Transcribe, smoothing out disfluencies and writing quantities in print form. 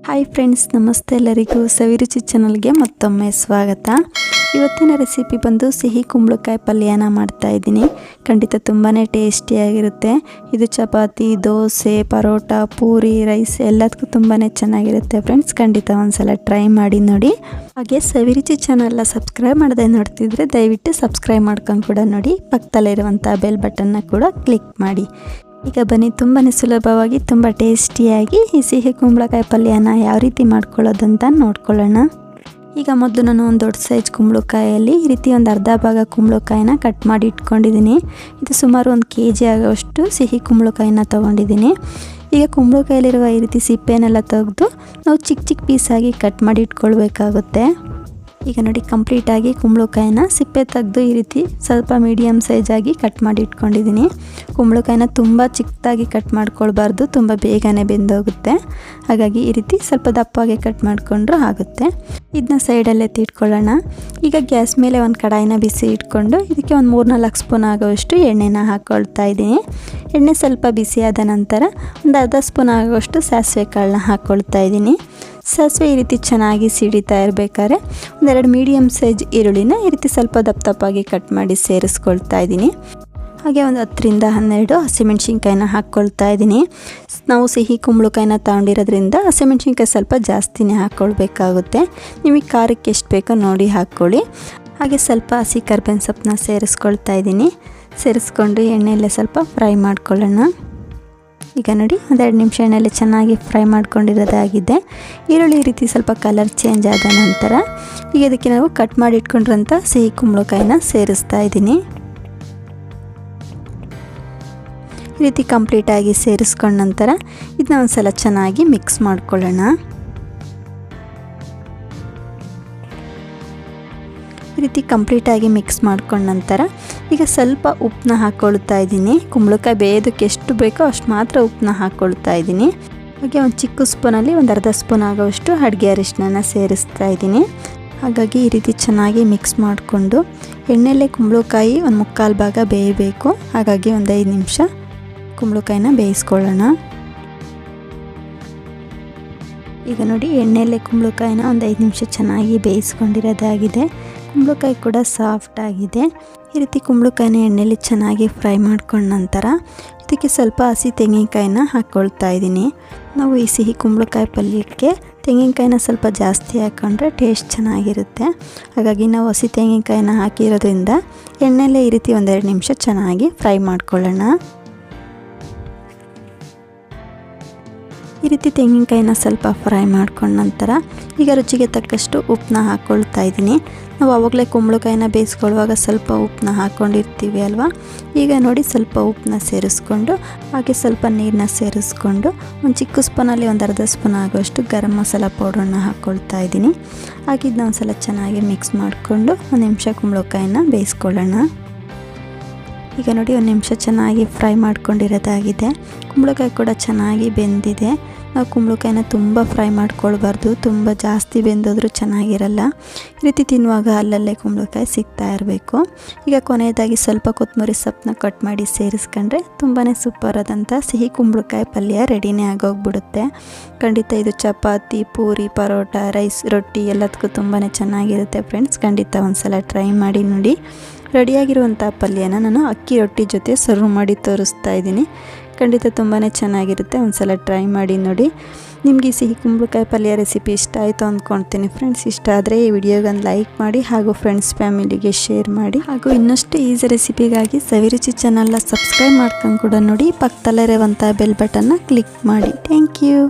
Hi friends, ನಮಸ್ತೆ ಎಲ್ಲರಿಗೂ. ಸವಿರುಚಿ ಚಾನಲ್ಗೆ ಮತ್ತೊಮ್ಮೆ ಸ್ವಾಗತ. ಇವತ್ತಿನ ರೆಸಿಪಿ ಬಂದು ಸಿಹಿ ಕುಂಬಳಕಾಯಿ ಪಲ್ಯನ ಮಾಡ್ತಾ ಇದ್ದೀನಿ. ಖಂಡಿತ ತುಂಬಾ ಟೇಸ್ಟಿಯಾಗಿರುತ್ತೆ. ಇದು ಚಪಾತಿ, ದೋಸೆ, ಪರೋಟ, ಪೂರಿ, ರೈಸ್ ಎಲ್ಲದಕ್ಕೂ ತುಂಬಾ ಚೆನ್ನಾಗಿರುತ್ತೆ ಫ್ರೆಂಡ್ಸ್. ಖಂಡಿತ ಒಂದ್ಸಲ ಟ್ರೈ ಮಾಡಿ ನೋಡಿ. ಹಾಗೆ ಸವಿರುಚಿ ಚಾನಲ್ನ ಸಬ್ಸ್ಕ್ರೈಬ್ ಮಾಡದೆ ನೋಡ್ತಿದ್ರೆ ದಯವಿಟ್ಟು ಸಬ್ಸ್ಕ್ರೈಬ್ ಮಾಡ್ಕೊಂಡು ಕೂಡ ನೋಡಿ. ಪಕ್ಕದಲ್ಲಿರುವಂಥ ಬೆಲ್ ಬಟನ್ನ ಕೂಡ ಕ್ಲಿಕ್ ಮಾಡಿ. ಈಗ ಬನ್ನಿ, ತುಂಬಾ ಸುಲಭವಾಗಿ ತುಂಬ ಟೇಸ್ಟಿಯಾಗಿ ಈ ಸಿಹಿ ಕುಂಬಳಕಾಯಿ ಪಲ್ಯನ ಯಾವ ರೀತಿ ಮಾಡ್ಕೊಳ್ಳೋದಂತ ನೋಡ್ಕೊಳ್ಳೋಣ. ಈಗ ಮೊದಲು ನಾನು ಒಂದು ದೊಡ್ಡ ಸೈಜ್ ಕುಂಬಳಕಾಯಲ್ಲಿ ಈ ರೀತಿ ಒಂದು ಅರ್ಧ ಭಾಗ ಕುಂಬಳಕಾಯಿನ ಕಟ್ ಮಾಡಿ ಇಟ್ಕೊಂಡಿದ್ದೀನಿ. ಇದು ಸುಮಾರು 1 kg ಆಗೋಷ್ಟು ಸಿಹಿ ಕುಂಬಳಕಾಯಿನ ತೊಗೊಂಡಿದ್ದೀನಿ. ಈಗ ಕುಂಬಳಕಾಯಲ್ಲಿರುವ ಈ ರೀತಿ ಸಿಪ್ಪೆನೆಲ್ಲ ತೆಗೆದು ನಾವು ಚಿಕ್ಕ ಚಿಕ್ಕ ಪೀಸಾಗಿ ಕಟ್ ಮಾಡಿ ಇಟ್ಕೊಳ್ಬೇಕಾಗುತ್ತೆ. ಈಗ ನೋಡಿ, ಕಂಪ್ಲೀಟಾಗಿ ಕುಂಬಳಕಾಯಿನ ಸಿಪ್ಪೆ ತೆಗೆದು ಈ ರೀತಿ ಸ್ವಲ್ಪ ಮೀಡಿಯಮ್ ಸೈಜಾಗಿ ಕಟ್ ಮಾಡಿ ಇಟ್ಕೊಂಡಿದ್ದೀನಿ. ಕುಂಬಳಕಾಯಿನ ತುಂಬ ಚಿಕ್ಕದಾಗಿ ಕಟ್ ಮಾಡ್ಕೊಳ್ಬಾರ್ದು, ತುಂಬ ಬೇಗನೆ ಬೆಂದೋಗುತ್ತೆ. ಹಾಗಾಗಿ ಈ ರೀತಿ ಸ್ವಲ್ಪ ದಪ್ಪವಾಗಿ ಕಟ್ ಮಾಡಿಕೊಂಡ್ರೂ ಆಗುತ್ತೆ. ಇದನ್ನ ಸೈಡಲ್ಲೇ ತಿಟ್ಕೊಳ್ಳೋಣ. ಈಗ ಗ್ಯಾಸ್ ಮೇಲೆ ಒಂದು ಕಡಾಯಿನ ಬಿಸಿ ಇಟ್ಕೊಂಡು ಇದಕ್ಕೆ ಒಂದು 3-4 ಸ್ಪೂನ್ ಆಗೋಷ್ಟು ಎಣ್ಣೆನ ಹಾಕ್ಕೊಳ್ತಾ ಇದ್ದೀನಿ. ಎಣ್ಣೆ ಸ್ವಲ್ಪ ಬಿಸಿಯಾದ ನಂತರ ಒಂದು ಅರ್ಧ ಸ್ಪೂನ್ ಆಗೋಷ್ಟು ಸಾಸಿವೆ ಕಾಳನ್ನ ಹಾಕ್ಕೊಳ್ತಾ ಇದ್ದೀನಿ. ಸಾಸಿವೆ ಈ ರೀತಿ ಚೆನ್ನಾಗಿ ಸಿಡಿತಾ ಇರಬೇಕಾದ್ರೆ 2 ಮೀಡಿಯಮ್ ಸೈಜ್ ಈರುಳ್ಳಿನ ಈ ರೀತಿ ಸ್ವಲ್ಪ ದಪ್ಪದಾಗಿ ಕಟ್ ಮಾಡಿ ಸೇರಿಸ್ಕೊಳ್ತಾ ಇದ್ದೀನಿ. ಹಾಗೆ ಒಂದು 10-12 ಹಸಿಮೆಣ್ಸಿನ್ಕಾಯಿನ ಹಾಕ್ಕೊಳ್ತಾ ಇದ್ದೀನಿ. ನಾವು ಸಿಹಿ ಕುಂಬಳಕಾಯಿನ ತಗೊಂಡಿರೋದ್ರಿಂದ ಹಸಿಮೆಣ್ಸಿನ್ಕಾಯಿ ಸ್ವಲ್ಪ ಜಾಸ್ತಿನೇ ಹಾಕ್ಕೊಳ್ಬೇಕಾಗುತ್ತೆ. ನಿಮಗೆ ಖಾರಕ್ಕೆ ಎಷ್ಟು ಬೇಕೋ ನೋಡಿ ಹಾಕ್ಕೊಳ್ಳಿ. ಹಾಗೆ ಸ್ವಲ್ಪ ಹಸಿ ಕರ್ಬೇವಿನ ಸೊಪ್ಪನ್ನ ಸೇರಿಸ್ಕೊಳ್ತಾ ಇದ್ದೀನಿ. ಸೇರಿಸ್ಕೊಂಡು ಎಣ್ಣೆಯಲ್ಲೇ ಸ್ವಲ್ಪ ಫ್ರೈ ಮಾಡ್ಕೊಳ್ಳೋಣ. ಈಗ ನೋಡಿ, 1-2 ನಿಮಿಷ ಎಣ್ಣೆಯಲ್ಲಿ ಚೆನ್ನಾಗಿ ಫ್ರೈ ಮಾಡ್ಕೊಂಡಿರೋದಾಗಿದೆ. ಈರುಳ್ಳಿ ಈ ರೀತಿ ಸ್ವಲ್ಪ ಕಲರ್ ಚೇಂಜ್ ಆದ ನಂತರ ಈಗ ಇದಕ್ಕೆ ನಾವು ಕಟ್ ಮಾಡಿ ಇಟ್ಕೊಂಡಿರೋಂಥ ಸಿಹಿ ಕುಂಬಳಕಾಯಿನ ಸೇರಿಸ್ತಾ ಇದ್ದೀನಿ. ಈ ರೀತಿ ಕಂಪ್ಲೀಟಾಗಿ ಸೇರಿಸ್ಕೊಂಡ ನಂತರ ಇದನ್ನ ಒಂದು ಸಲ ಚೆನ್ನಾಗಿ ಮಿಕ್ಸ್ ಮಾಡ್ಕೊಳ್ಳೋಣ. ಈ ರೀತಿ ಕಂಪ್ಲೀಟಾಗಿ ಮಿಕ್ಸ್ ಮಾಡ್ಕೊಂಡ ನಂತರ ಈಗ ಸ್ವಲ್ಪ ಉಪ್ಪನ್ನ ಹಾಕ್ಕೊಳ್ತಾ ಇದ್ದೀನಿ. ಕುಂಬಳಕಾಯಿ ಬೇಯೋದಕ್ಕೆ ಎಷ್ಟು ಬೇಕೋ ಅಷ್ಟು ಮಾತ್ರ ಉಪ್ಪನ್ನ ಹಾಕ್ಕೊಳ್ತಾ ಇದ್ದೀನಿ. ಹಾಗೆ ಒಂದು ಚಿಕ್ಕ ಸ್ಪೂನಲ್ಲಿ ಒಂದು ಅರ್ಧ ಸ್ಪೂನ್ ಆಗೋಷ್ಟು ಅಡುಗೆ ಅರಿಶಿನ ಸೇರಿಸ್ತಾ ಇದ್ದೀನಿ. ಹಾಗಾಗಿ ಈ ರೀತಿ ಚೆನ್ನಾಗಿ ಮಿಕ್ಸ್ ಮಾಡಿಕೊಂಡು ಎಣ್ಣೆಯಲ್ಲೇ ಕುಂಬಳಕಾಯಿ ಒಂದು 3/4 ಭಾಗ ಬೇಯಬೇಕು. ಹಾಗಾಗಿ ಒಂದು 5 ನಿಮಿಷ ಕುಂಬಳಕಾಯಿನ ಬೇಯಿಸ್ಕೊಳ್ಳೋಣ. ಈಗ ನೋಡಿ, ಎಣ್ಣೆಯಲ್ಲೇ ಕುಂಬಳಕಾಯಿನ ಒಂದು 5 ನಿಮಿಷ ಚೆನ್ನಾಗಿ ಬೇಯಿಸ್ಕೊಂಡಿರೋದಾಗಿದೆ. ಕುಂಬಳಕಾಯಿ ಕೂಡ ಸಾಫ್ಟ್ ಆಗಿದೆ. ಈ ರೀತಿ ಕುಂಬಳಕಾಯಿನ ಎಣ್ಣೆಯಲ್ಲಿ ಚೆನ್ನಾಗಿ ಫ್ರೈ ಮಾಡ್ಕೊಂಡ ನಂತರ ಇದಕ್ಕೆ ಸ್ವಲ್ಪ ಹಸಿ ತೆಂಗಿನಕಾಯಿನ ಹಾಕ್ಕೊಳ್ತಾ ಇದ್ದೀನಿ. ನಾವು ಈ ಸಿಹಿ ಕುಂಬಳಕಾಯಿ ಪಲ್ಯಕ್ಕೆ ತೆಂಗಿನಕಾಯಿನ ಸ್ವಲ್ಪ ಜಾಸ್ತಿ ಹಾಕ್ಕೊಂಡ್ರೆ ಟೇಸ್ಟ್ ಚೆನ್ನಾಗಿರುತ್ತೆ. ಹಾಗಾಗಿ ನಾವು ಹಸಿ ತೆಂಗಿನಕಾಯಿನ ಹಾಕಿರೋದ್ರಿಂದ ಎಣ್ಣೆಯಲ್ಲೇ ಈ ರೀತಿ 1-2 ನಿಮಿಷ ಚೆನ್ನಾಗಿ ಫ್ರೈ ಮಾಡ್ಕೊಳ್ಳೋಣ. ಈ ರೀತಿ ತೆಂಗಿನಕಾಯಿನ ಸ್ವಲ್ಪ ಫ್ರೈ ಮಾಡ್ಕೊಂಡ ನಂತರ ಈಗ ರುಚಿಗೆ ತಕ್ಕಷ್ಟು ಉಪ್ಪನ್ನ ಹಾಕ್ಕೊಳ್ತಾ ಇದ್ದೀನಿ. ನಾವು ಆವಾಗಲೇ ಕುಂಬಳಕಾಯಿನ ಬೇಯಿಸ್ಕೊಳ್ಳುವಾಗ ಸ್ವಲ್ಪ ಉಪ್ಪನ್ನ ಹಾಕ್ಕೊಂಡಿರ್ತೀವಿ ಅಲ್ವಾ. ಈಗ ನೋಡಿ, ಸ್ವಲ್ಪ ಉಪ್ಪನ್ನ ಸೇರಿಸ್ಕೊಂಡು ಹಾಗೆ ಸ್ವಲ್ಪ ನೀರನ್ನ ಸೇರಿಸ್ಕೊಂಡು ಒಂದು ಚಿಕ್ಕ ಸ್ಪೂನಲ್ಲಿ ಒಂದು ಅರ್ಧ ಸ್ಪೂನ್ ಆಗೋಷ್ಟು ಗರಂ ಮಸಾಲ ಪೌಡ್ರನ್ನ ಹಾಕ್ಕೊಳ್ತಾ ಇದ್ದೀನಿ. ಹಾಗೆ ಇದನ್ನ ಒಂದು ಸಲ ಚೆನ್ನಾಗಿ ಮಿಕ್ಸ್ ಮಾಡಿಕೊಂಡು 1 ನಿಮಿಷ ಕುಂಬಳಕಾಯಿನ ಬೇಯಿಸ್ಕೊಳ್ಳೋಣ. ಈಗ ನೋಡಿ, 1 ನಿಮಿಷ ಚೆನ್ನಾಗಿ ಫ್ರೈ ಮಾಡ್ಕೊಂಡಿರೋದಾಗಿದೆ. ಕುಂಬಳಕಾಯಿ ಕೂಡ ಚೆನ್ನಾಗಿ ಬೆಂದಿದೆ. ನಾವು ಕುಂಬಳಕಾಯಿನ ತುಂಬ ಫ್ರೈ ಮಾಡ್ಕೊಳ್ಬಾರ್ದು, ತುಂಬ ಜಾಸ್ತಿ ಬೆಂದೋದ್ರೂ ಚೆನ್ನಾಗಿರಲ್ಲ. ಈ ರೀತಿ ತಿನ್ನುವಾಗ ಅಲ್ಲಲ್ಲೇ ಕುಂಬಳಕಾಯಿ ಸಿಗ್ತಾ ಇರಬೇಕು. ಈಗ ಕೊನೆಯದಾಗಿ ಸ್ವಲ್ಪ ಕೊತ್ತಂಬರಿ ಸೊಪ್ಪನ್ನ ಕಟ್ ಮಾಡಿ ಸೇರಿಸ್ಕೊಂಡ್ರೆ ತುಂಬಾ ಸೂಪರ್ ಆದಂಥ ಸಿಹಿ ಕುಂಬಳಕಾಯಿ ಪಲ್ಯ ರೆಡಿನೇ ಆಗೋಗ್ಬಿಡುತ್ತೆ. ಖಂಡಿತ ಇದು ಚಪಾತಿ, ಪೂರಿ, ಪರೋಟ, ರೈಸ್, ರೊಟ್ಟಿ ಎಲ್ಲದಕ್ಕೂ ತುಂಬಾ ಚೆನ್ನಾಗಿರುತ್ತೆ ಫ್ರೆಂಡ್ಸ್. ಖಂಡಿತ ಒಂದ್ಸಲ ಟ್ರೈ ಮಾಡಿ ನೋಡಿ. ರೆಡಿಯಾಗಿರುವಂಥ ಪಲ್ಯನ ನಾನು ಅಕ್ಕಿ ರೊಟ್ಟಿ ಜೊತೆ ಸರ್ವ್ ಮಾಡಿ ತೋರಿಸ್ತಾ ಇದ್ದೀನಿ. ಖಂಡಿತ ತುಂಬಾ ಚೆನ್ನಾಗಿರುತ್ತೆ. ಒಂದ್ಸಲ ಟ್ರೈ ಮಾಡಿ ನೋಡಿ. ನಿಮಗೆ ಈ ಸಿಹಿ ಕುಂಬಳಕಾಯಿ ಪಲ್ಯ ರೆಸಿಪಿ ಇಷ್ಟ ಆಯಿತು ಅಂದ್ಕೊಳ್ತೀನಿ ಫ್ರೆಂಡ್ಸ್. ಇಷ್ಟ ಆದರೆ ಈ ವಿಡಿಯೋಗೊಂದು ಲೈಕ್ ಮಾಡಿ ಹಾಗೂ ಫ್ರೆಂಡ್ಸ್ ಫ್ಯಾಮಿಲಿಗೆ ಶೇರ್ ಮಾಡಿ. ಹಾಗೂ ಇನ್ನಷ್ಟು ಈಸಿ ರೆಸಿಪಿಗಾಗಿ ಸವಿರುಚಿ ಚಾನಲ್ನ ಸಬ್ಸ್ಕ್ರೈಬ್ ಮಾಡ್ಕೊಂಡು ಕೂಡ ನೋಡಿ. ಪಕ್ಕದಲ್ಲಿರುವಂಥ ಬೆಲ್ ಬಟನ್ನ ಕ್ಲಿಕ್ ಮಾಡಿ. Thank you.